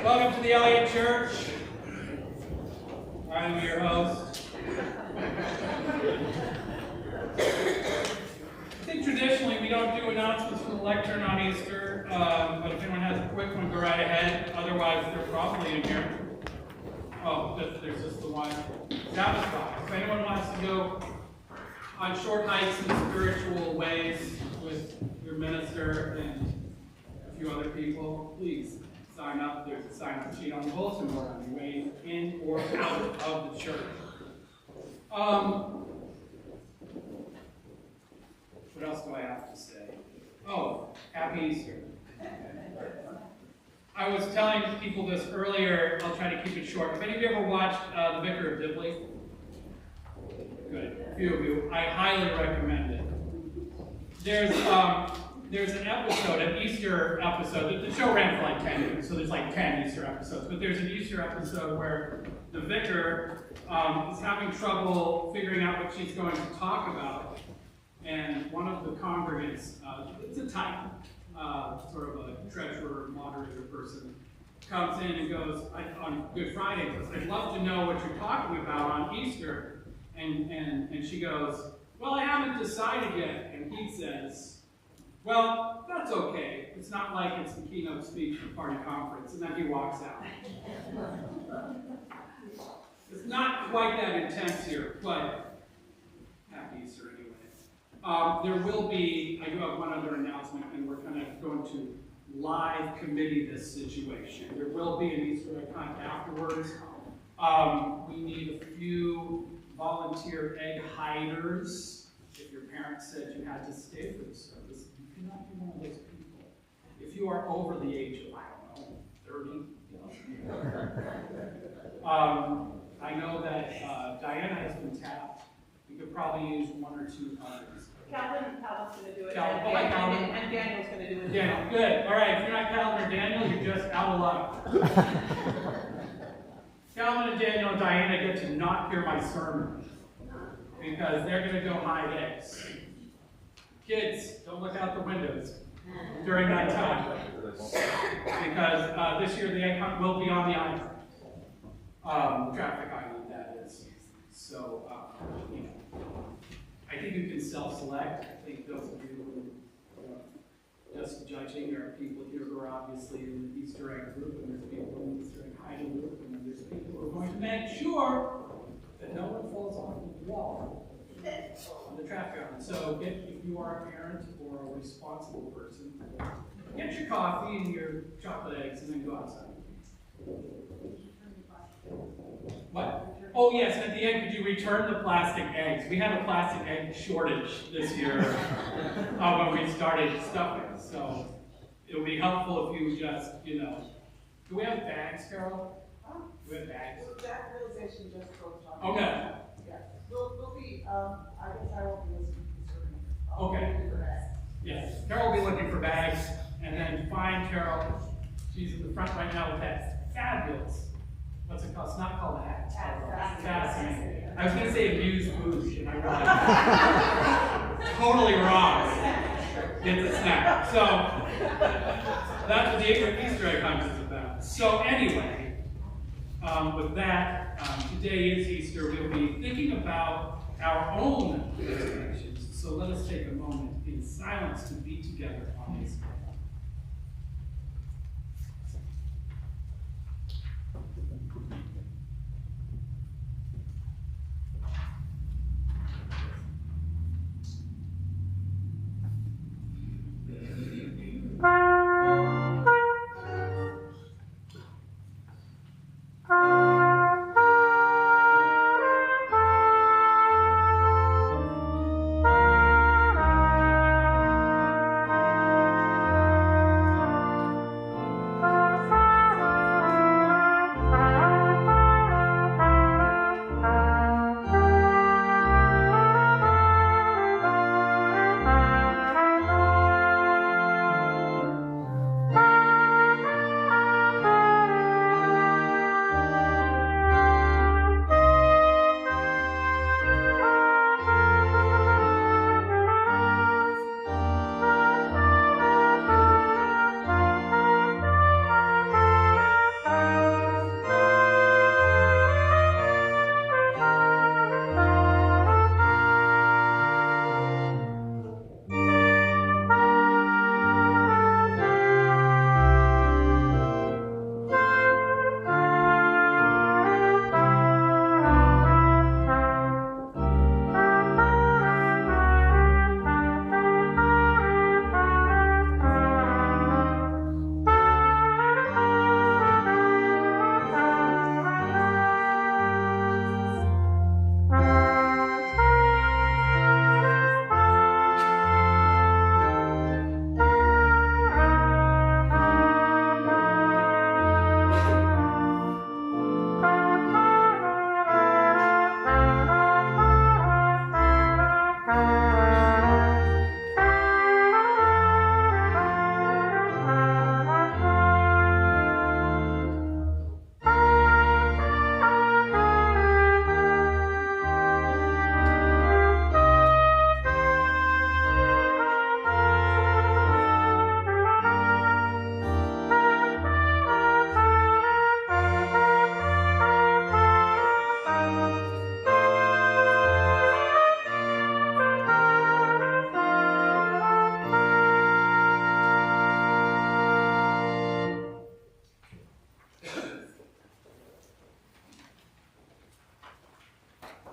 Welcome to the Eliot Church. I'm your host. I think traditionally we don't do announcements from the lectern on Easter, but if anyone has a quick one, go right ahead. Otherwise, they're probably in here. Oh, there's just the one. Sabbath box. If anyone wants to go on short hikes in spiritual ways with your minister and a few other people, please sign up. There's a sign-up sheet on the bulletin board on your way in or out of the church. What else do I have to say? Oh, happy Easter. I was telling people this earlier. I'll try to keep it short. Have any of you ever watched The Vicar of Dibley? Good. A few of you. I highly recommend it. There's an episode, an Easter episode. The show ran for like 10 years, so there's like 10 Easter episodes. But there's an Easter episode where the vicar is having trouble figuring out what she's going to talk about. And one of the congregants, it's a type, sort of a treasurer, moderator person, comes in and goes, on Good Friday, goes, I'd love to know what you're talking about on Easter. And she goes, well, I haven't decided yet. And he says, well, that's okay. It's not like it's the keynote speech for party conference. And then he walks out. It's not quite that intense here, but happy Easter anyway. There will be, I do have one other announcement, and we're kind of going to live committee this situation. There will be an Easter egg hunt afterwards. We need a few volunteer egg hiders. If your parents said you had to stay for the service, you cannot be one of those people. If you are over the age of, I don't know, 30, I know that Diana has been tapped. We could probably use one or two others. Calvin's going to do it, Calvin. and Daniel's going to do it. Daniel, good. All right, if you're not Calvin or Daniel, you're just out of luck. Calvin and Daniel and Diana get to not hear my sermon because they're going to go hide eggs. Kids, don't look out the windows during that time because this year the egg hunt will be on the island, traffic island that is. So, you know, I think you can self-select. I think those of you who are just judging, there are people here who are obviously in the Easter egg group, and there's people in the Easter egg hiding group, and there's people who are going to make sure that no one falls off the wall on the traffic island. So if you are a parent or a responsible person, get your coffee and your chocolate eggs and then go outside. What? Oh yes, at the end, could you return the plastic eggs? We had a plastic egg shortage this year when we started stuffing, so it would be helpful if you just, you know, do we have bags, Carol? Do we have bags? Well, that realization just broke down. Oh no. Yeah, we'll be, I guess I won't be listening to the sermon. Okay. Yes, Carol will be looking for bags, and then find Carol. She's in the front right now with that fabulous. What's it called? It's not called a hat. It's called fascinating. I was going to say amuse bouche, and I realized totally wrong. Get the snack. So that's what the Easter egg hunt is about. So anyway, with that, today is Easter. We'll be thinking about our own resurrections. So let us take a moment in silence to be together on this.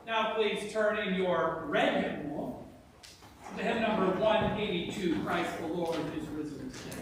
Now please turn in your red hymnal to hymn number 182, Christ the Lord is risen today.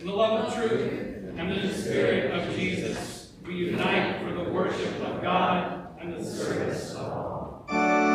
In the love of truth and the Spirit of Jesus, we unite for the worship of God and the service of all. Amen.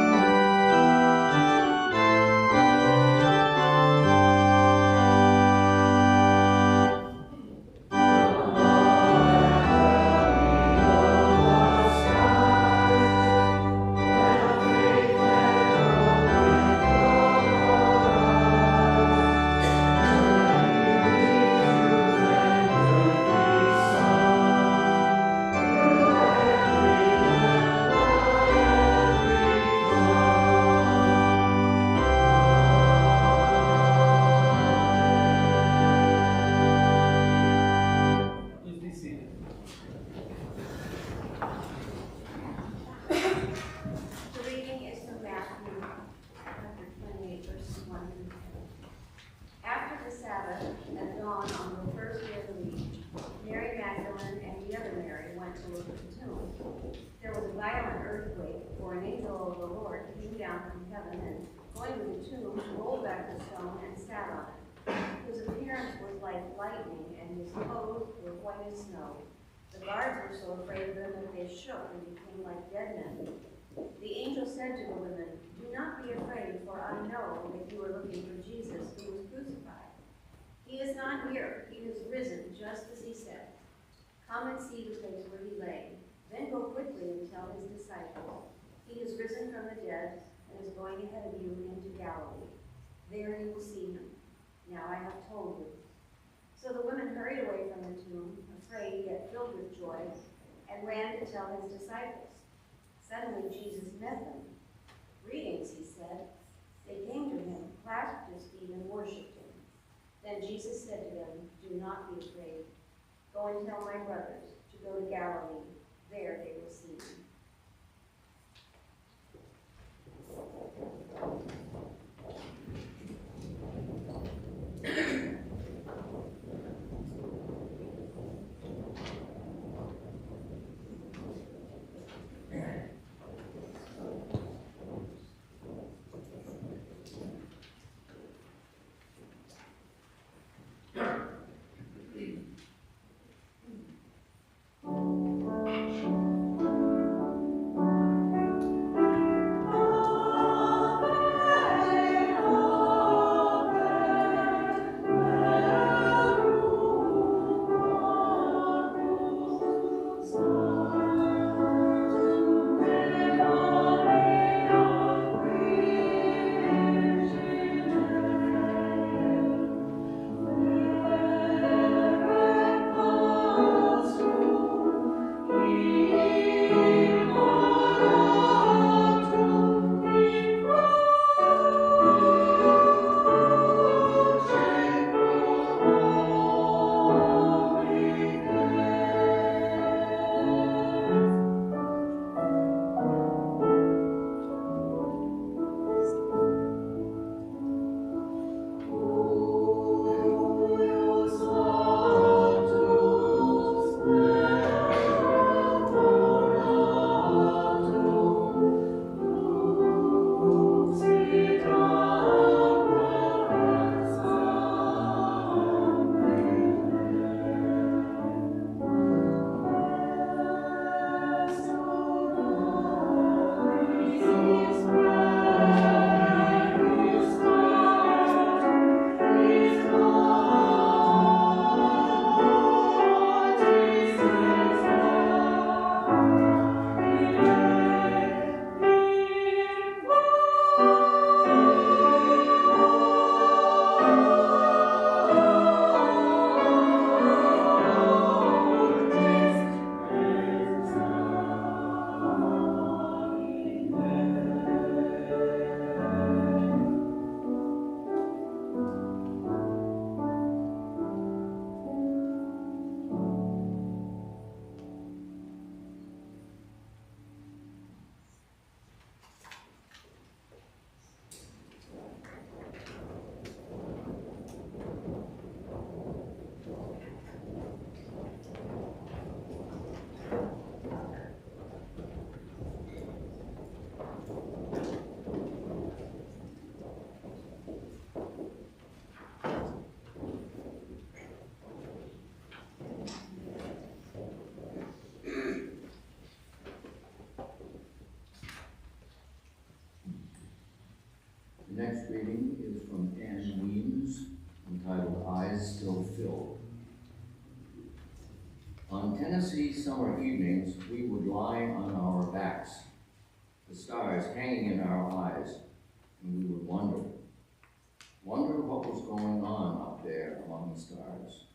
down from heaven, and going to the tomb, rolled back the stone and sat on it. His appearance was like lightning, and his clothes were white as snow. The guards were so afraid of him that they shook and became like dead men. The angel said to the women, "Do not be afraid, for I know that you are looking for Jesus, who was crucified. He is not here. He is risen, just as he said. Come and see the place where he lay. Then go quickly and tell his disciples. He is risen from the dead and is going ahead of you into Galilee. There you will see him. Now I have told you." So the women hurried away from the tomb, afraid yet filled with joy, and ran to tell his disciples. Suddenly Jesus met them. "Greetings," he said. They came to him, clasped his feet, and worshipped him. Then Jesus said to them, "Do not be afraid. Go and tell my brothers to go to Galilee. There they will see me." The next reading is from Weems, entitled Eyes Still Filled. On Tennessee summer evenings, we would lie on our backs, the stars hanging in our eyes, and we would wonder what was going on up there among the stars.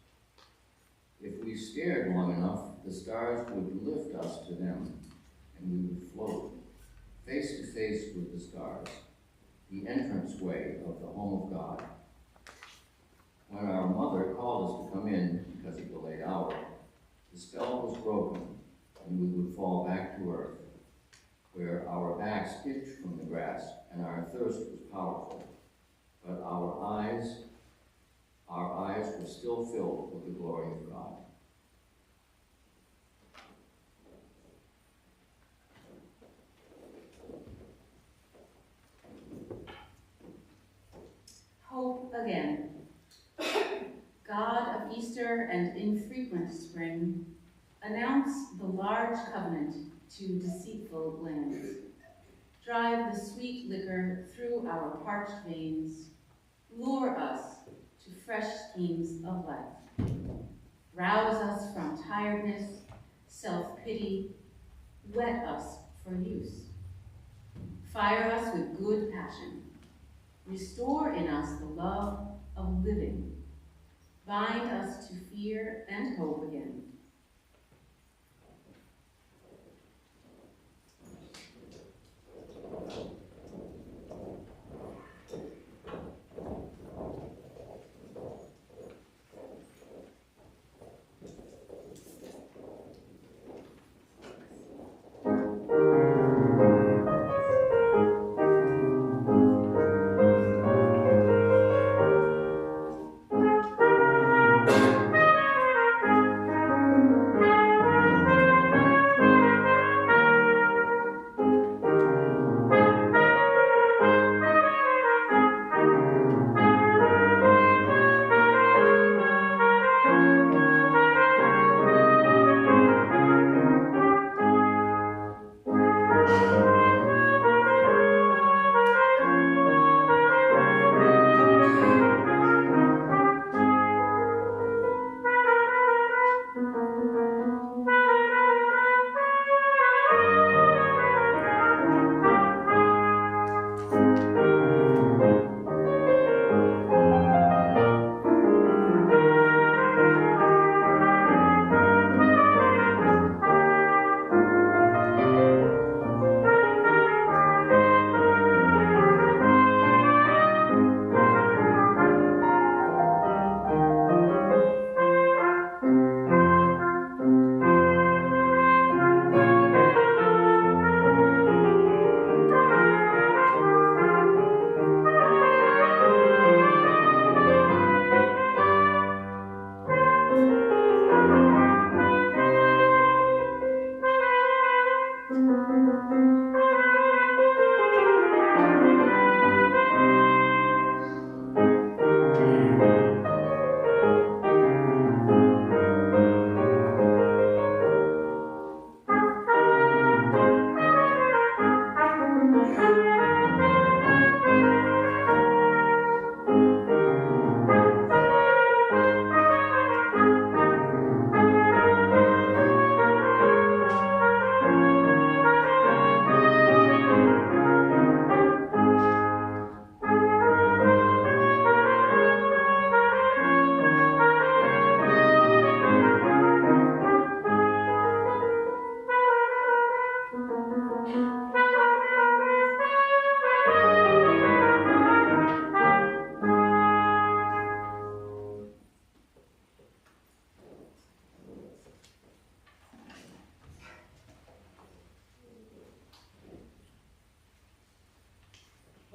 If we stared long enough, the stars would lift us to them, and we would float, face to face with the stars, the entranceway of the home of God. When our mother called us to come in because of the late hour, the spell was broken, and we would fall back to earth, where our backs itched from the grass, and our thirst was powerful. But our eyes were still filled with the glory of God. Hope again. God of Easter and infrequent spring, announce the large covenant to deceitful lands. Drive the sweet liquor through our parched veins. Lure us to fresh schemes of life. Rouse us from tiredness, self-pity. Wet us for use. Fire us with good passion. Restore in us the love of living. Bind us to fear and hope again.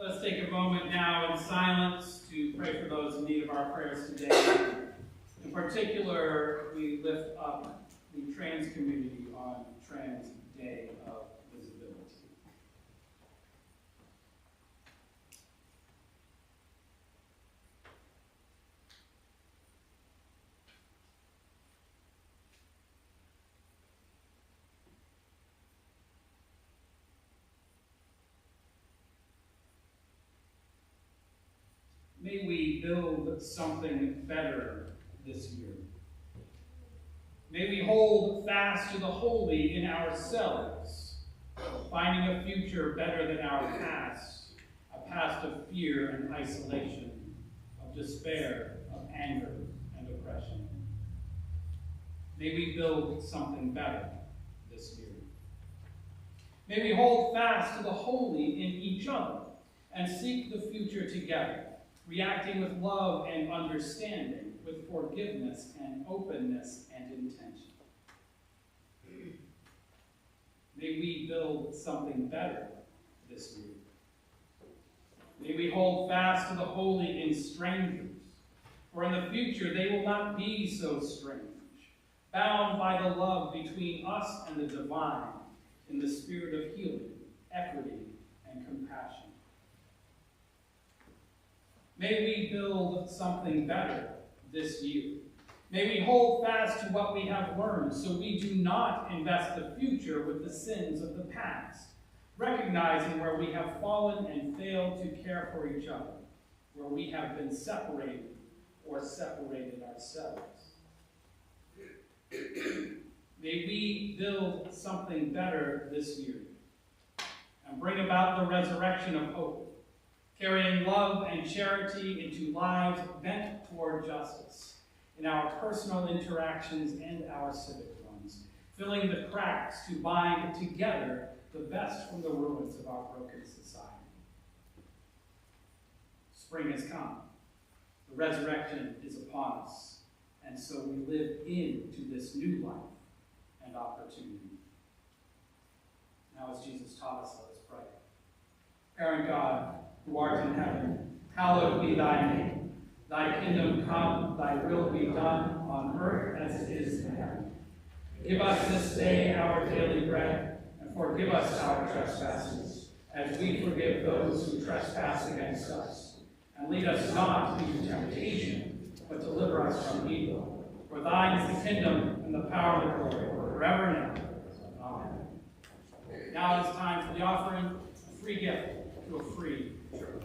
Let's take a moment now in silence to pray for those in need of our prayers today. In particular, we lift up the trans community on Trans Day of Visibility. May we build something better this year. May we hold fast to the holy in ourselves, finding a future better than our past, a past of fear and isolation, of despair, of anger and oppression. May we build something better this year. May we hold fast to the holy in each other and seek the future together, reacting with love and understanding, with forgiveness and openness and intention. May we build something better this year. May we hold fast to the holy in strangers, for in the future they will not be so strange, bound by the love between us and the divine in the spirit of healing, equity, and compassion. May we build something better this year. May we hold fast to what we have learned so we do not invest the future with the sins of the past, recognizing where we have fallen and failed to care for each other, where we have been separated or separated ourselves. May we build something better this year and bring about the resurrection of hope, carrying love and charity into lives bent toward justice in our personal interactions and our civic ones, filling the cracks to bind together the best from the ruins of our broken society. Spring has come. The resurrection is upon us, and so we live into this new life and opportunity. Now, as Jesus taught us, let us pray. Parent God, who art in heaven, hallowed be thy name. Thy kingdom come, thy will be done on earth as it is in heaven. Give us this day our daily bread, and forgive us our trespasses, as we forgive those who trespass against us. And lead us not into temptation, but deliver us from evil. For thine is the kingdom, and the power and the glory, forever and ever. Amen. Now it is time for the offering, a free gift to a free church.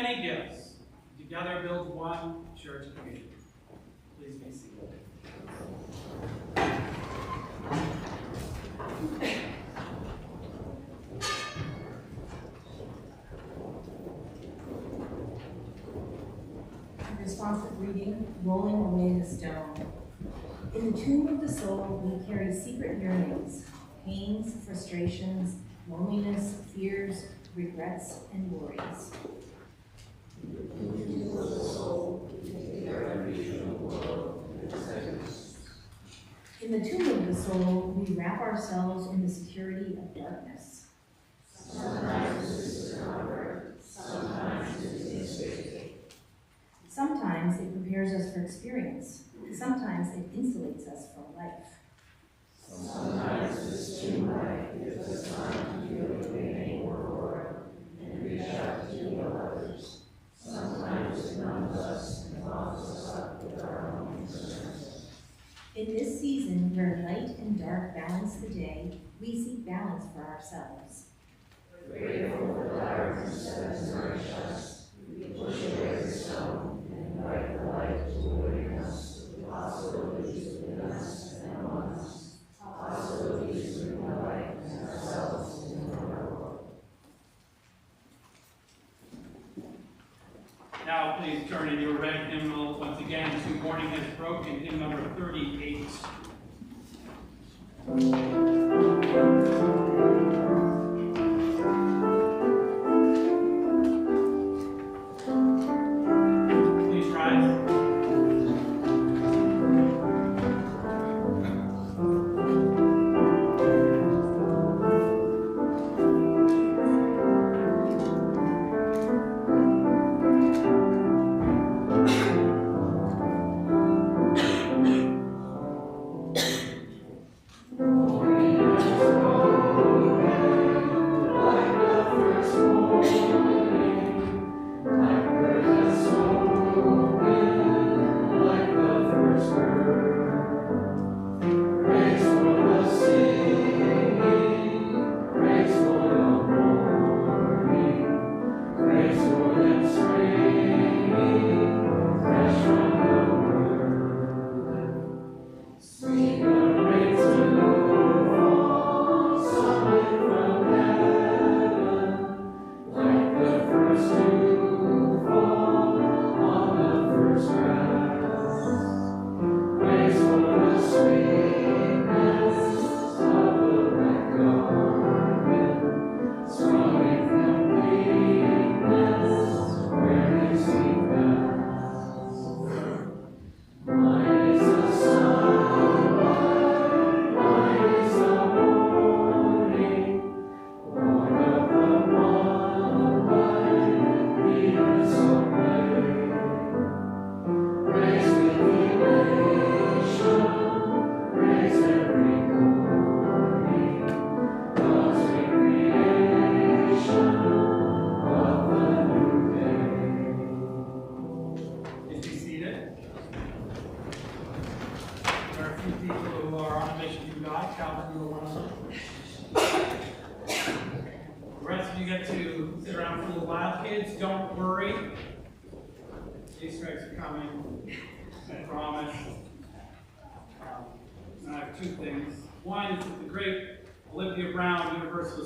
many gifts. Together build one church community. Please be seated. Responsive reading, rolling away the stone. In the tomb of the soul, we carry secret yearnings, pains, frustrations, loneliness, fears, regrets, and worries. In the tomb of the soul, we wrap ourselves in the security of darkness. Sometimes it is discomfort, sometimes it is safety. Sometimes it prepares us for experience. Sometimes it insulates us from life. Sometimes this tomb life gives us time to feel the pain or joy and reach out to heal others. Sometimes it numbs us and locks us up with our own concerns. In this season where light and dark balance the day, we seek balance for ourselves. Grateful for the darkness that has nourished us, we push away the stone and invite the light to awaken us to the possibilities within us and among us, possibilities we can light in ourselves and in our world. Now please turn in your red hymnal once again to Morning Has Broken, hymn number 38. Please rise.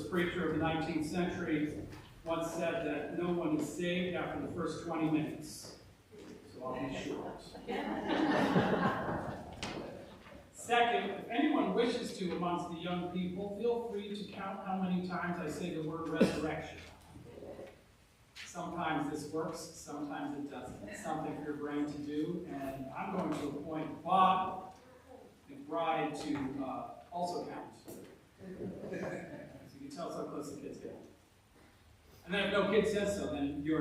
Preacher of the 19th century once said that no one is saved after the first 20 minutes. So I'll be short. Second, if anyone wishes to amongst the young people, feel free to count how many times I say the word resurrection. Sometimes this works, sometimes it doesn't. It's something for your brain to do, and I'm going to appoint Bob McBride to also count. Tell us how close the kids get. And then if no kid says so, then you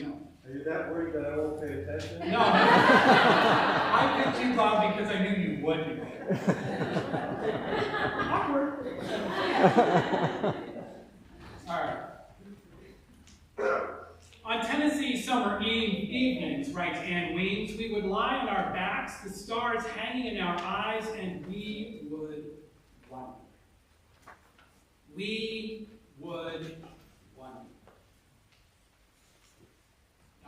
know. Are you that worried that I won't pay attention? No. I picked you, Bob, because I knew you would be. Awkward. All right. On Tennessee summer evenings, writes Ann Weems, we would lie on our backs, the stars hanging in our eyes, and we would wonder. We would wonder.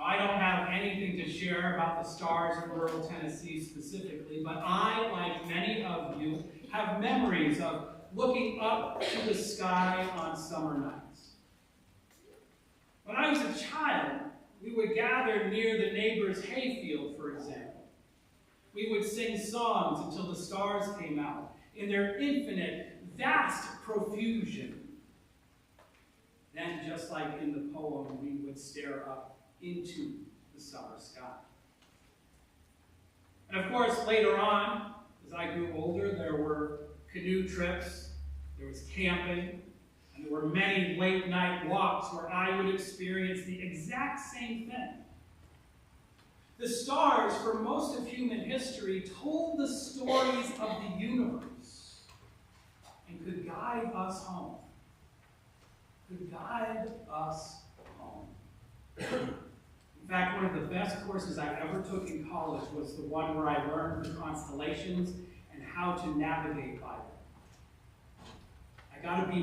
Now, I don't have anything to share about the stars in rural Tennessee specifically, but I, like many of you, have memories of looking up to the sky on summer nights. When I was a child, we would gather near the neighbor's hayfield, for example. We would sing songs until the stars came out in their infinite, vast profusion. Then, just like in the poem, we would stare up into the summer sky. And of course, later on, as I grew older, there were canoe trips, there was camping, and there were many late-night walks where I would experience the exact same thing. The stars, for most of human history, told the stories of the universe and could guide us home. Could guide us home. In fact, one of the best courses I ever took in college was the one where I learned the constellations and how to navigate by them. I got a B-.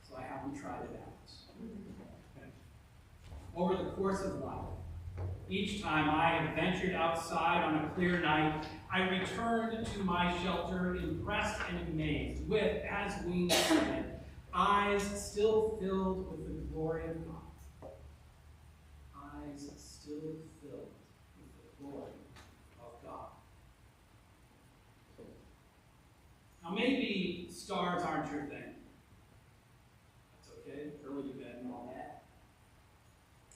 So I haven't tried it out. Over the course of life, each time I have ventured outside on a clear night, I returned to my shelter impressed and amazed with, as Weems said, eyes still filled with the glory of God. Eyes still filled with the glory of God. Now maybe stars aren't your thing. That's okay, early to bed and all that.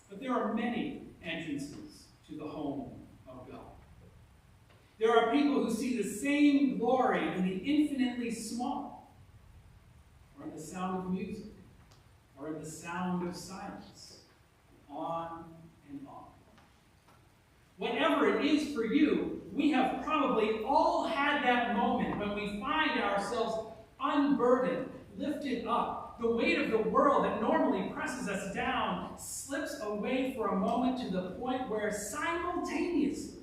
But there are many entrances to the home of God. There are people who see the same glory in the infinitely small, or in the sound of music, or in the sound of silence, on and on. Whatever it is for you, we have probably all had that moment when we find ourselves unburdened, lifted up. The weight of the world that normally presses us down slips away for a moment to the point where simultaneously,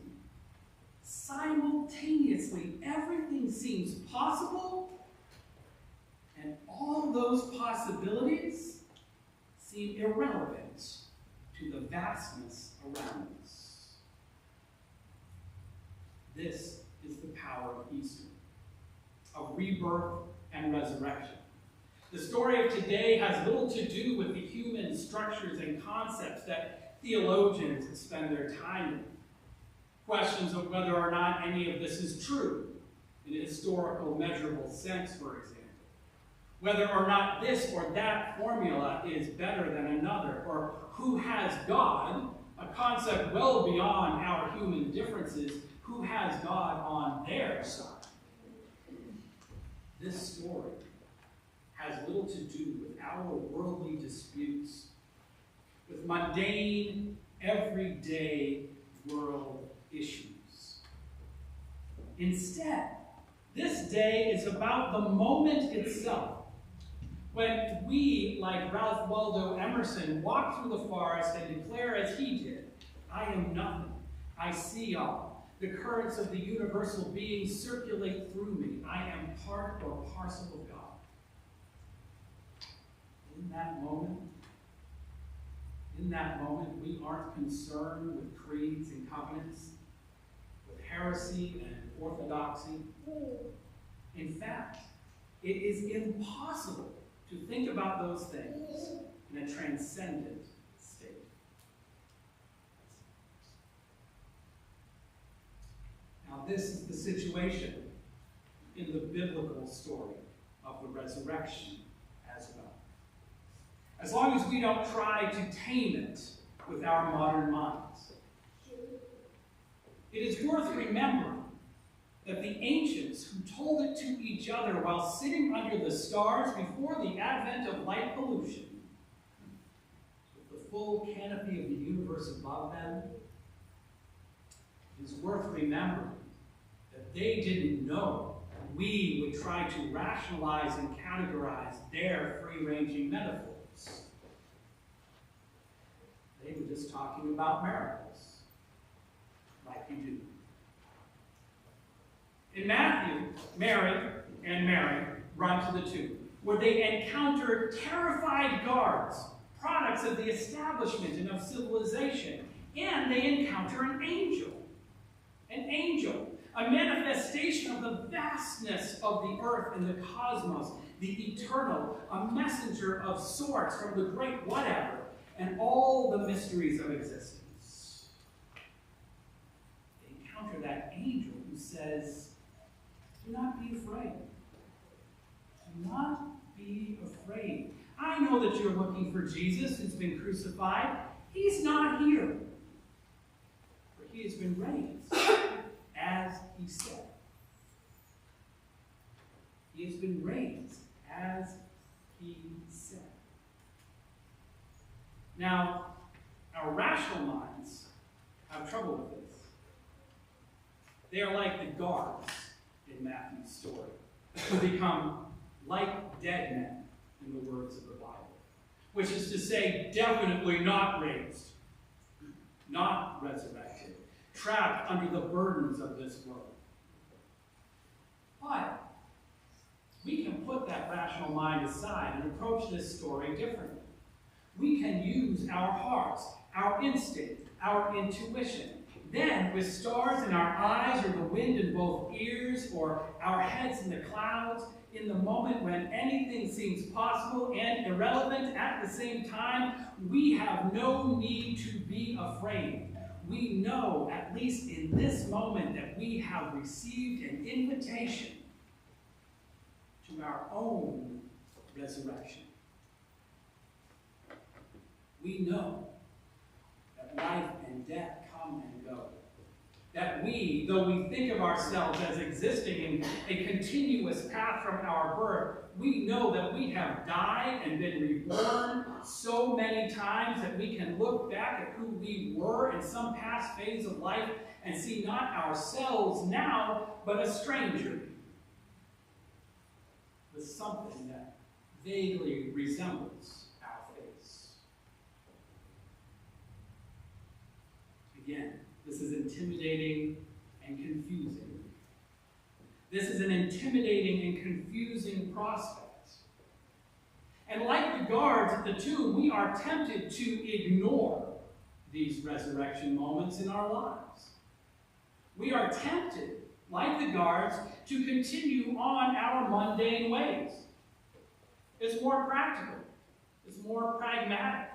everything seems possible, and all those possibilities seem irrelevant to the vastness around us. This is the power of Easter, of rebirth and resurrection. The story of today has little to do with the human structures and concepts that theologians spend their time in. Questions of whether or not any of this is true in a historical, measurable sense, for example. Whether or not this or that formula is better than another, or who has God, a concept well beyond our human differences, who has God on their side. This story has little to do with our worldly disputes, with mundane, everyday world issues. Instead, this day is about the moment itself, when we, like Ralph Waldo Emerson, walk through the forest and declare as he did, I am nothing, I see all. The currents of the universal being circulate through me. I am part or parcel of God. In that moment, we aren't concerned with creeds and covenants, with heresy and orthodoxy. In fact, it is impossible to think about those things in a transcendent state. Now, this is the situation in the biblical story of the resurrection as well. As long as we don't try to tame it with our modern minds. It is worth remembering that the ancients who told it to each other while sitting under the stars before the advent of light pollution, with the full canopy of the universe above them, it is worth remembering that they didn't know we would try to rationalize and categorize their free-ranging metaphors. They were just talking about miracles, like you do. In Matthew, Mary and Mary run to the tomb, where they encounter terrified guards products of the establishment and of civilization, and they encounter an angel. An angel, a manifestation of the vastness of the earth and the cosmos, the eternal, a messenger of sorts from the great whatever, and all the mysteries of existence. They encounter that angel who says, do not be afraid. Do not be afraid. I know that you're looking for Jesus who's been crucified. He's not here. For he has been raised, as he said. He has been raised, as he said. Now, our rational minds have trouble with this. They are like the guards in Matthew's story, who become like dead men, in the words of the Bible, which is to say, definitely not raised, not resurrected, trapped under the burdens of this world. But we can put that rational mind aside and approach this story differently. We can use our hearts, our instinct, our intuition. Then, with stars in our eyes, or the wind in both ears, or our heads in the clouds, in the moment when anything seems possible and irrelevant at the same time, we have no need to be afraid. We know, at least in this moment, that we have received an invitation to our own resurrection. We know that life and death come and go. That we, though we think of ourselves as existing in a continuous path from our birth, we know that we have died and been reborn so many times that we can look back at who we were in some past phase of life and see not ourselves now, but a stranger with something that vaguely resembles our face. Again, this is intimidating and confusing. This is an intimidating and confusing prospect. And like the guards at the tomb, we are tempted to ignore these resurrection moments in our lives. We are tempted, like the guards, to continue on our mundane ways. It's more practical. It's more pragmatic.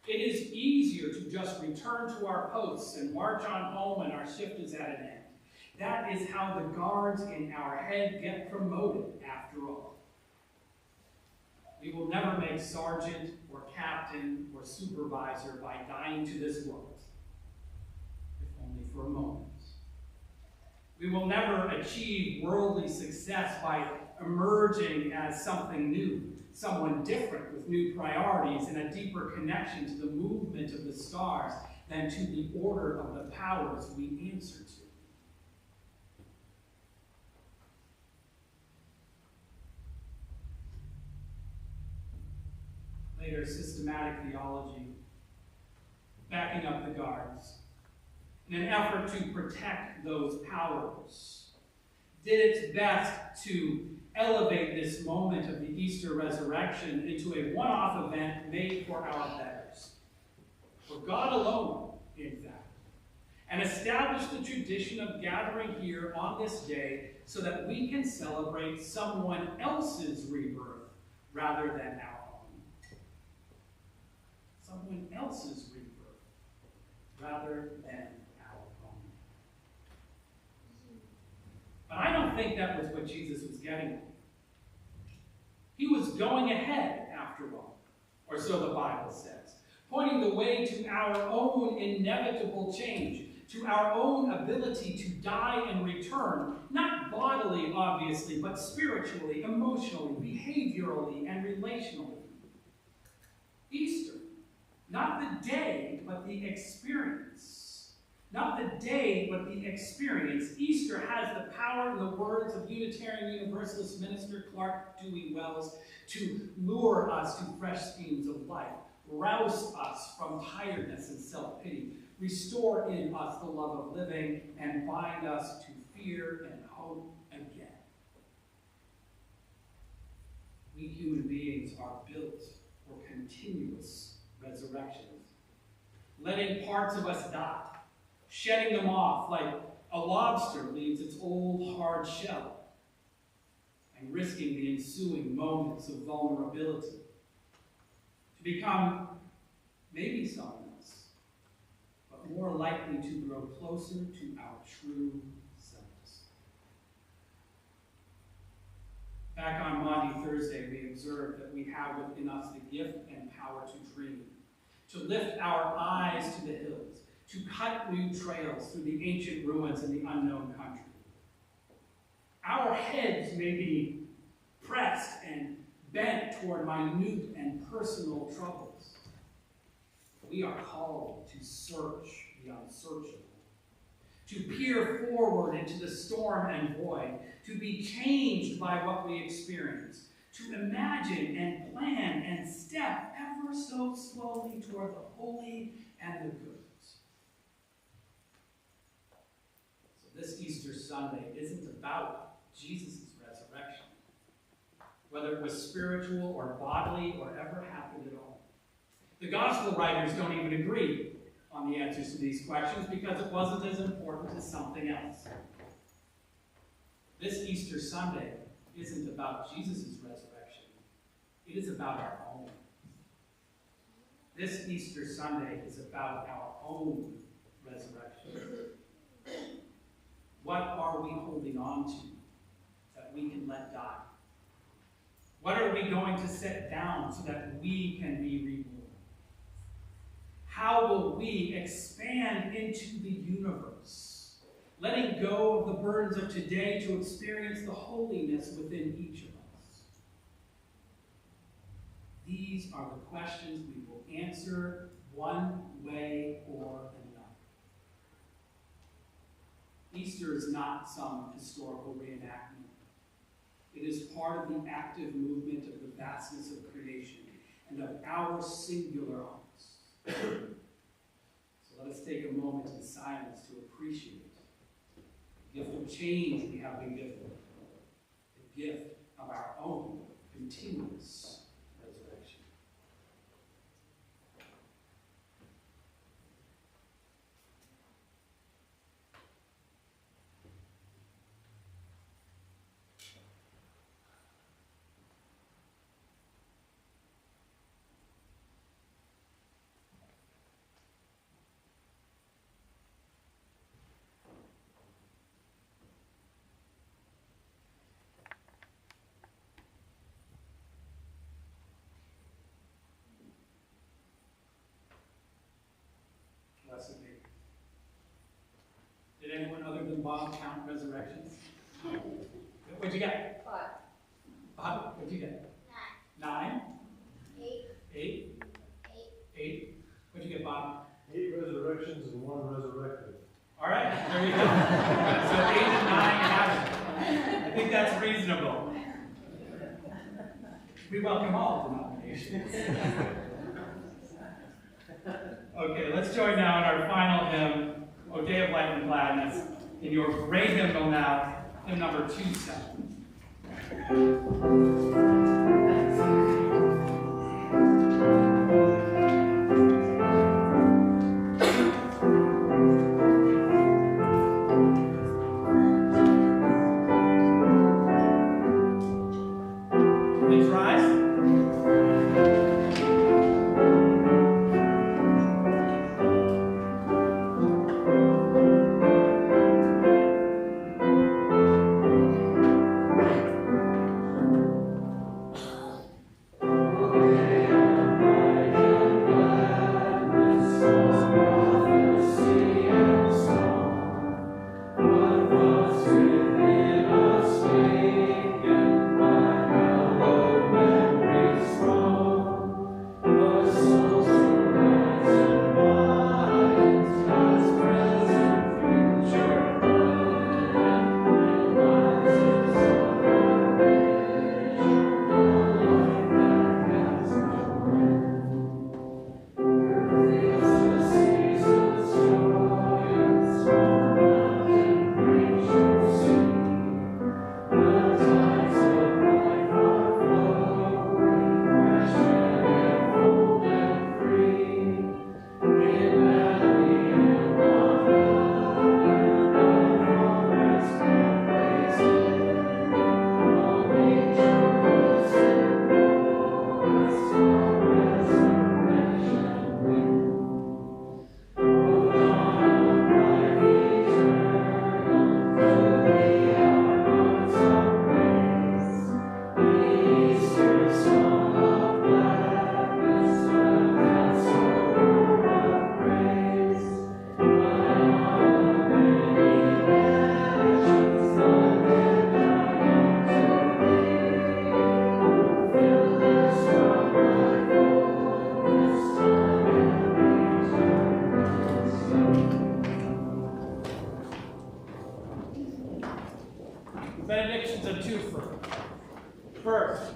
It is easier to just return to our posts and march on home when our shift is at an end. That is how the guards in our head get promoted, after all. We will never make sergeant or captain or supervisor by dying to this world, if only for a moment. We will never achieve worldly success by emerging as something new, someone different with new priorities and a deeper connection to the movement of the stars than to the order of the powers we answer to. Later, systematic theology, backing up the guards, in an effort to protect those powers, did its best to elevate this moment of the Easter resurrection into a one-off event made for our betters, for God alone, in fact, and establish the tradition of gathering here on this day so that we can celebrate someone else's rebirth rather than our own. Someone else's rebirth rather than our own. But I don't think that was what Jesus was getting at. He was going ahead, after all, or so the Bible says, pointing the way to our own inevitable change, to our own ability to die and return, not bodily, obviously, but spiritually, emotionally, behaviorally, and relationally. Easter, not the day, but the experience. Not the day, but the experience. Easter has the power, in the words of Unitarian Universalist minister Clarke Dewey Wells, to lure us to fresh schemes of life, rouse us from tiredness and self-pity, restore in us the love of living, and bind us to fear and hope again. We human beings are built or connected continuous resurrection. Letting parts of us die, shedding them off like a lobster leaves its old hard shell, and risking the ensuing moments of vulnerability to become maybe someone else, but more likely to grow closer to our true selves. Back on Maundy Thursday, we observed that we have within us the gift and power to dream, to lift our eyes to the hills, to cut new trails through the ancient ruins in the unknown country. Our heads may be pressed and bent toward minute and personal troubles. We are called to search the unsearchable, to peer forward into the storm and void, to be changed by what we experience, to imagine and plan and step ever so slowly toward the holy and the good. So this Easter Sunday isn't about Jesus' resurrection, whether it was spiritual or bodily or ever happened at all. The gospel writers don't even agree on the answers to these questions because it wasn't as important as something else. This Easter Sunday isn't about Jesus' resurrection. It is about our own. This Easter Sunday is about our own resurrection. What are we holding on to that we can let die? What are we going to set down so that we can be reborn? How will we expand into the universe, letting go of the burdens of today to experience the holiness within each of us? These are the questions we will answer one way or another. Easter is not some historical reenactment. It is part of the active movement of the vastness of creation and of our singular hearts. So let us take a moment in silence to appreciate the gift of change we have been given, the gift of our own continuous resurrection. Blessed be. Did anyone other than Bob count resurrections? What'd you get? 5. Bob, what'd you get? 9. 9? 8. 8? 8? What'd you get, Bob? 8 resurrections and 1 resurrected. All right, there we go. So 8 and 9 have it. I think that's reasonable. We welcome all denominations. Okay, let's join now in our final hymn, O Day of Light and Gladness, in your great hymnal now, hymn number 2-7. Please rise. First,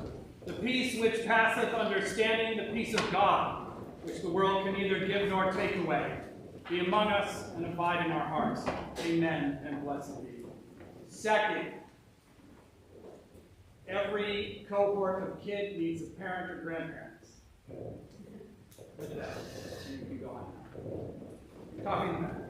the peace which passeth understanding, the peace of God, which the world can neither give nor take away, be among us and abide in our hearts. Amen and blessed be. Second, every cohort of kid needs a parent or grandparents. With that, you can go on now. Coffee in the back.